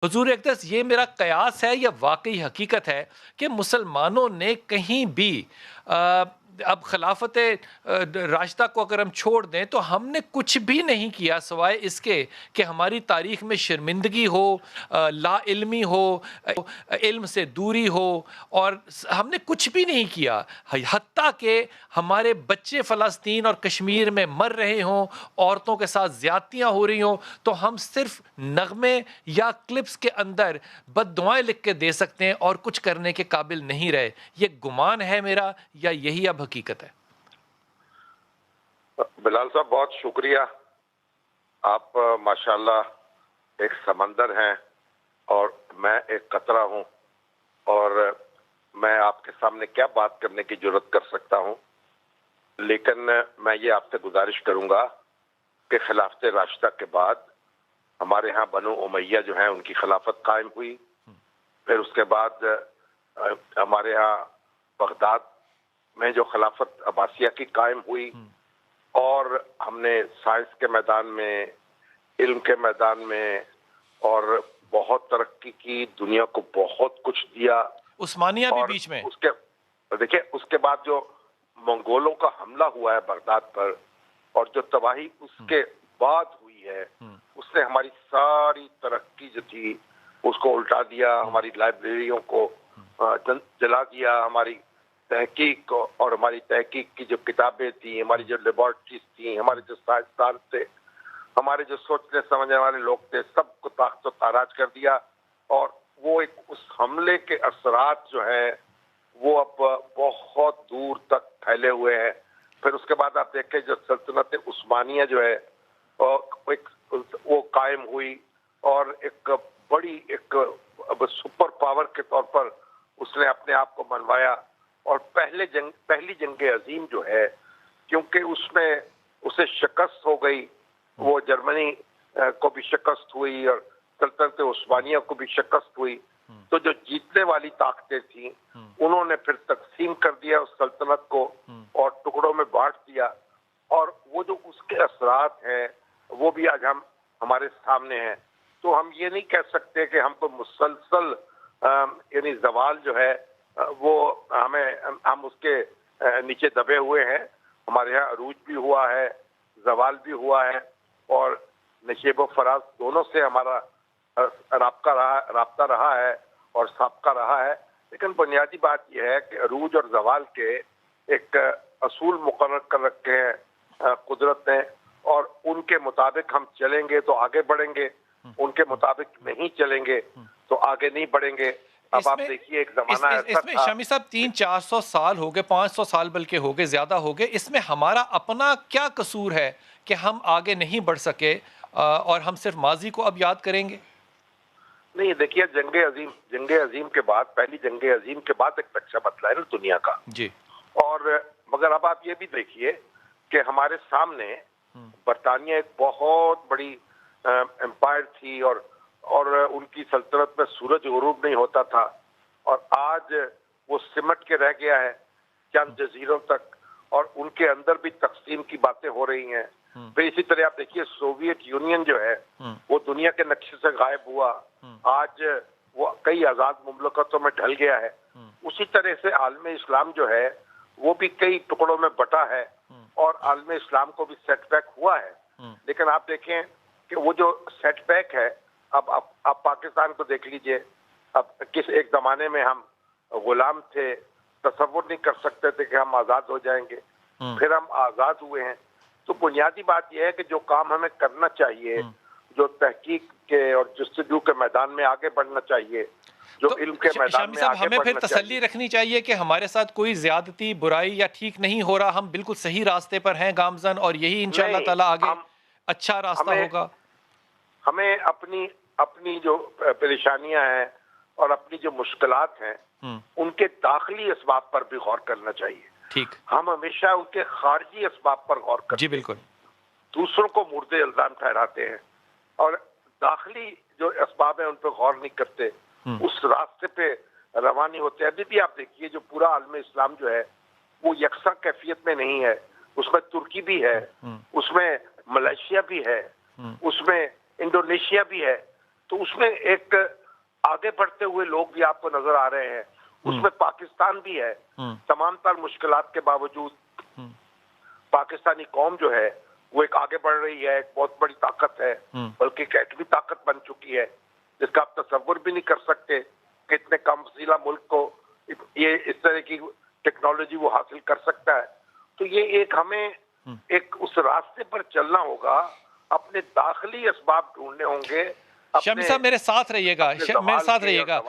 حضور اقدس یہ میرا قیاس ہے یا واقعی حقیقت ہے کہ مسلمانوں نے کہیں بھی اب خلافت راشدہ کو اگر ہم چھوڑ دیں تو ہم نے کچھ بھی نہیں کیا سوائے اس کے کہ ہماری تاریخ میں شرمندگی ہو، لا علمی ہو، علم سے دوری ہو، اور ہم نے کچھ بھی نہیں کیا، حتیٰ کہ ہمارے بچے فلسطین اور کشمیر میں مر رہے ہوں، عورتوں کے ساتھ زیادتیاں ہو رہی ہوں، تو ہم صرف نغمے یا کلپس کے اندر بد دعائیں لکھ کے دے سکتے ہیں اور کچھ کرنے کے قابل نہیں رہے۔ یہ گمان ہے میرا یا یہی اب حقیقت ہے؟ بلال صاحب بہت شکریہ، آپ ماشاءاللہ ایک سمندر ہیں اور میں ایک قطرہ ہوں، اور میں آپ کے سامنے کیا بات کرنے کی جرات کر سکتا ہوں، لیکن میں یہ آپ سے گزارش کروں گا کہ خلافت راشدہ کے بعد ہمارے ہاں بنو امیہ جو ہیں ان کی خلافت قائم ہوئی، پھر اس کے بعد ہمارے ہاں بغداد میں جو خلافت عباسیہ کی قائم ہوئی، اور ہم نے سائنس کے میدان میں، علم کے میدان میں اور بہت ترقی کی، دنیا کو بہت کچھ دیا۔ عثمانیہ بھی اور بیچ میں اس کے دیکھیں اس کے بعد جو منگولوں کا حملہ ہوا ہے بغداد پر، اور جو تباہی اس کے بعد ہوئی ہے، اس نے ہماری ساری ترقی جو تھی اس کو الٹا دیا، ہماری لائبریریوں کو جلا دیا، ہماری تحقیق اور ہماری تحقیق کی جو کتابیں تھیں، ہماری جو لیبارٹریز تھیں، ہمارے جو سائنسدان تھے، ہمارے جو سوچنے سمجھنے والے لوگ تھے، سب کو تاخت و تاراج کر دیا۔ اور وہ ایک اس حملے کے اثرات جو ہیں وہ اب بہت دور تک پھیلے ہوئے ہیں۔ پھر اس کے بعد آپ دیکھیں جو سلطنت عثمانیہ جو ہے وہ قائم ہوئی، اور ایک بڑی ایک سپر پاور کے طور پر اس نے اپنے آپ کو منوایا۔ اور پہلی جنگ عظیم جو ہے، کیونکہ اس میں اسے شکست ہو گئی، وہ جرمنی کو بھی شکست ہوئی اور سلطنت عثمانیہ کو بھی شکست ہوئی، تو جو جیتنے والی طاقتیں تھیں انہوں نے پھر تقسیم کر دیا اس سلطنت کو اور ٹکڑوں میں بانٹ دیا، اور وہ جو اس کے اثرات ہیں وہ بھی آج ہمارے سامنے ہیں۔ تو ہم یہ نہیں کہہ سکتے کہ ہم کو مسلسل یعنی زوال جو ہے وہ ہم اس کے نیچے دبے ہوئے ہیں۔ ہمارے یہاں عروج بھی ہوا ہے، زوال بھی ہوا ہے، اور نشیب و فراز دونوں سے ہمارا رابطہ رہا ہے اور سابقہ رہا ہے، لیکن بنیادی بات یہ ہے کہ عروج اور زوال کے ایک اصول مقرر کر رکھے ہیں قدرت نے، اور ان کے مطابق ہم چلیں گے تو آگے بڑھیں گے، ان کے مطابق نہیں چلیں گے تو آگے نہیں بڑھیں گے۔ اب آپ دیکھیے ایک زمانہ ایسا اس میں تھا، شامی صاحب 300-400 سال ہو گئے، 500 سال بلکہ ہو گئے، زیادہ ہو گئے، اس میں ہمارا اپنا کیا قصور ہے کہ ہم آگے نہیں بڑھ سکے اور ہم صرف ماضی کو اب یاد کریں گے؟ نہیں دیکھیے جنگ عظیم کے بعد، پہلی جنگ عظیم کے بعد ایک نقشہ بدلا ہے نا دنیا کا، جی، اور مگر اب آپ یہ بھی دیکھیے کہ ہمارے سامنے برطانیہ ایک بہت بڑی امپائر تھی، اور ان کی سلطنت میں سورج غروب نہیں ہوتا تھا، اور آج وہ سمٹ کے رہ گیا ہے چند جزیروں تک، اور ان کے اندر بھی تقسیم کی باتیں ہو رہی ہیں۔ پھر اسی طرح آپ دیکھیے سوویت یونین جو ہے وہ دنیا کے نقشے سے غائب ہوا، آج وہ کئی آزاد مملکتوں میں ڈھل گیا ہے۔ اسی طرح سے عالم اسلام جو ہے وہ بھی کئی ٹکڑوں میں بٹا ہے، اور عالم اسلام کو بھی سیٹ بیک ہوا ہے۔ لیکن آپ دیکھیں کہ وہ جو سیٹ بیک ہے، اب آپ پاکستان کو دیکھ لیجئے، اب کس ایک زمانے میں ہم غلام تھے، تصور نہیں کر سکتے تھے کہ ہم آزاد ہو جائیں گے، پھر ہم آزاد ہوئے ہیں۔ تو بنیادی بات یہ ہے کہ جو کام ہمیں کرنا چاہیے، جو تحقیق کے اور جستجو کے میدان میں آگے بڑھنا چاہیے، جو علم کے میدان میں آگے ہمیں پھر بڑھنا تسلی چاہیے، رکھنی چاہیے کہ ہمارے ساتھ کوئی زیادتی، برائی یا ٹھیک نہیں ہو رہا، ہم بالکل صحیح راستے پر ہیں گامزن، اور یہی انشاءاللہ تعالی آگے اچھا راستہ ہوگا۔ ہمیں اپنی جو پریشانیاں ہیں اور اپنی جو مشکلات ہیں ان کے داخلی اسباب پر بھی غور کرنا چاہیے۔ ٹھیک، ہم ہمیشہ ان کے خارجی اسباب پر غور کرتے جی ہیں، بالکل، دوسروں کو مورد الزام ٹھہراتے ہیں، اور داخلی جو اسباب ہیں ان پہ غور نہیں کرتے، اس راستے پہ رواں نہیں ہوتے۔ ابھی بھی آپ دیکھیے جو پورا عالم اسلام جو ہے وہ یکساں کیفیت میں نہیں ہے، اس میں ترکی بھی ہے، اس میں ملیشیا بھی ہے، اس میں انڈونیشیا بھی ہے، تو اس میں ایک آگے بڑھتے ہوئے لوگ بھی آپ کو نظر آ رہے ہیں. اس میں پاکستان بھی ہے. تمام تر مشکلات کے باوجود پاکستانی قوم جو ہے وہ ایک آگے بڑھ رہی ہے, ایک بہت بڑی طاقت ہے, بلکہ ایک ایٹمی طاقت بن چکی ہے جس کا آپ تصور بھی نہیں کر سکتے کہ اتنے کم فضیلہ ملک کو یہ اس طرح کی ٹیکنالوجی وہ حاصل کر سکتا ہے. تو یہ ایک ہمیں ایک اس راستے پر چلنا ہوگا, اپنے داخلی اسباب ڈھونڈنے ہوں گے. شامی صاحب میرے ساتھ رہیے گا, میرے ساتھ رہیے گا.